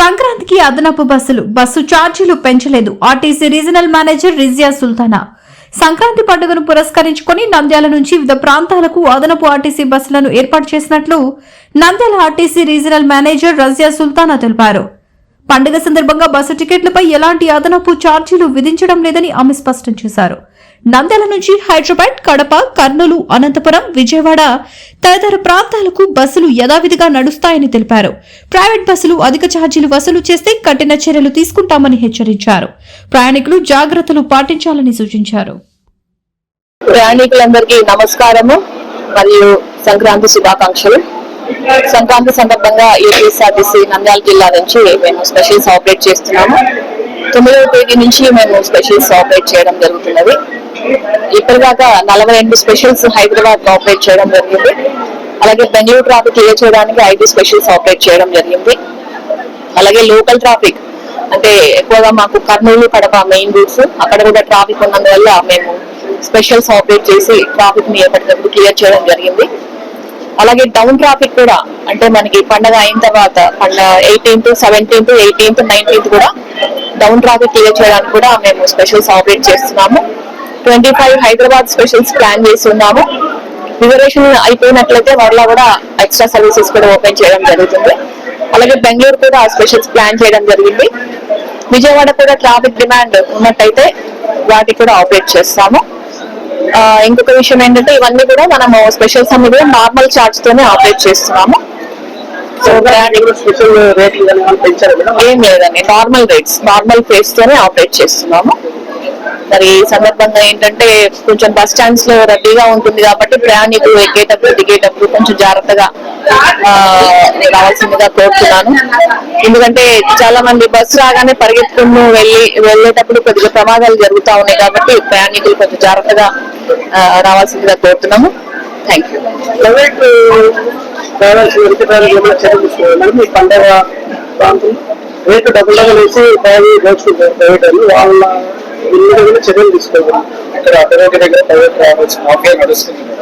సంక్రాంతికి అదనపు బస్సు ఛార్జీలు పెంచలేదు. RTC regional manager Razia Sultana Sankranti పండుగను పురస్కరించుకుని నంద్యాల నుంచి వివిధ ప్రాంతాలకు అదనపు ఆర్టీసీ బస్సులను ఏర్పాటు చేసినట్లు Nandyal RTC regional manager Razia Sultana తెలిపారు. పండుగ సందర్భంగా బస్సు టికెట్లపై ఎలాంటి అదనపు ఛార్జీలు విధించడం లేదని ఆమె స్పష్టం చేశారు. నంద్యాల నుంచి హైదరాబాద్, కడప, కర్నూలు, అనంతపురం, విజయవాడ తదితర ప్రాంతాలకు బస్సులు యథావిధిగా నడుస్తాయని తెలిపారు. ప్రైవేట్ బస్సులు అధిక ఛార్జీలు వసూలు చేస్తే కఠిన చర్యలు తీసుకుంటామని హెచ్చరించారు. ప్రయాణికులు జాగ్రత్తలు పాటించాలని సూచించారు. ప్రయాణికులందరికీ నమస్కారము మరియు సంక్రాంతి శుభాకాంక్షలు. సంక్రాంతి సందర్భంగా ఏపీఎస్ఆర్టీసీ నంద్యాల జిల్లా నుంచి మేము స్పెషల్స్ ఆపరేట్ చేస్తున్నాము. 9వ తేదీ నుంచి మేము స్పెషల్స్ ఆపరేట్ చేయడం జరుగుతున్నది. ఇప్పటిదాకా 42 స్పెషల్స్ హైదరాబాద్ ఆపరేట్ చేయడం జరిగింది. అలాగే బెంగళూరు ట్రాఫిక్ క్లియర్ చేయడానికి 5 స్పెషల్స్ ఆపరేట్ చేయడం జరిగింది. అలాగే లోకల్ ట్రాఫిక్ అంటే ఎక్కువగా మాకు కర్నూలు, కడప మెయిన్ రూట్స్, అక్కడ కూడా ట్రాఫిక్ ఉన్నందువల్ల మేము స్పెషల్స్ ఆపరేట్ చేసి ట్రాఫిక్ ని ఎప్పటికప్పుడు క్లియర్ చేయడం జరిగింది. అలాగే డౌన్ ట్రాఫిక్ కూడా అంటే మనకి పండగ అయిన తర్వాత 18th, 17th, 18th, 19th కూడా డౌన్ ట్రాఫిక్ క్లియర్ చేయడానికి కూడా మేము స్పెషల్స్ ఆపరేట్ చేస్తున్నాము. 25 హైదరాబాద్ స్పెషల్స్ ప్లాన్ చేసి ఉన్నాము. రిజర్వేషన్ అయిపోయినట్లయితే వాళ్ళ కూడా ఎక్స్ట్రా సర్వీసెస్ కూడా ఓపెన్ చేయడం జరుగుతుంది. అలాగే బెంగళూరు కూడా స్పెషల్స్ ప్లాన్ చేయడం జరిగింది. విజయవాడ కూడా ట్రాఫిక్ డిమాండ్ ఉన్నట్టయితే వాటికి కూడా ఆపరేట్ చేస్తాము. ఇంకొక విషయం ఏంటంటే ఇవన్నీ కూడా మనము స్పెషల్స్ అన్ని నార్మల్ చార్జ్ తోనే ఆపరేట్ చేస్తున్నాము. సో స్పెషల్ రేట్ ఏం లేదండి, నార్మల్ రేట్స్, నార్మల్ ఫేర్స్ తోనే ఆపరేట్ చేస్తున్నాము. మరి ఈ సందర్భంగా ఏంటంటే కొంచెం బస్ స్టాండ్స్ లో రద్దీగా ఉంటుంది కాబట్టి ప్రయాణికులు ఎక్కేటప్పుడు దిగేటప్పుడు కొంచెం జాగ్రత్తగా రావాల్సిందిగా కోరుతున్నాను. ఎందుకంటే చాలా మంది బస్సు రాగానే పరిగెత్తుకుని వెళ్ళేటప్పుడు కొద్దిగా ప్రమాదాలు జరుగుతూ ఉన్నాయి కాబట్టి ప్రయాణికులు కొంచెం జాగ్రత్తగా రావాల్సిందిగా కోరుతున్నాము. Thank you. పండుగ రేటు డబుల్ వేసి వాళ్ళ చర్యలు తీసుకోవాలి.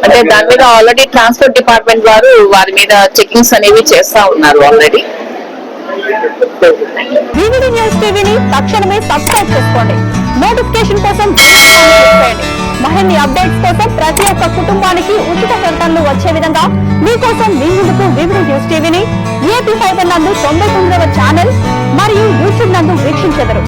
అంటే దాని మీద ఆల్రెడీ ట్రాన్స్పోర్ట్ డిపార్ట్మెంట్ వారు వారి మీద చెకింగ్స్ అనేవి చేస్తా ఉన్నారు ఆల్రెడీ. వివిడి న్యూస్ టీవీని తక్షణమే సబ్స్క్రైబ్ చేసుకోండి. నోటిఫికేషన్ కోసం మరిన్ని అప్డేట్స్ కోసం ప్రతి ఒక్క కుటుంబానికి ఉచిత ప్రకటనలు వచ్చే విధంగా మీకోసం మీ ముందుకు వివిడి న్యూస్ టీవీని ఏపీ ఫైబర్ నందు 99వ ఛానల్ మరియు యూట్యూబ్ నందు వీక్షించెదరు.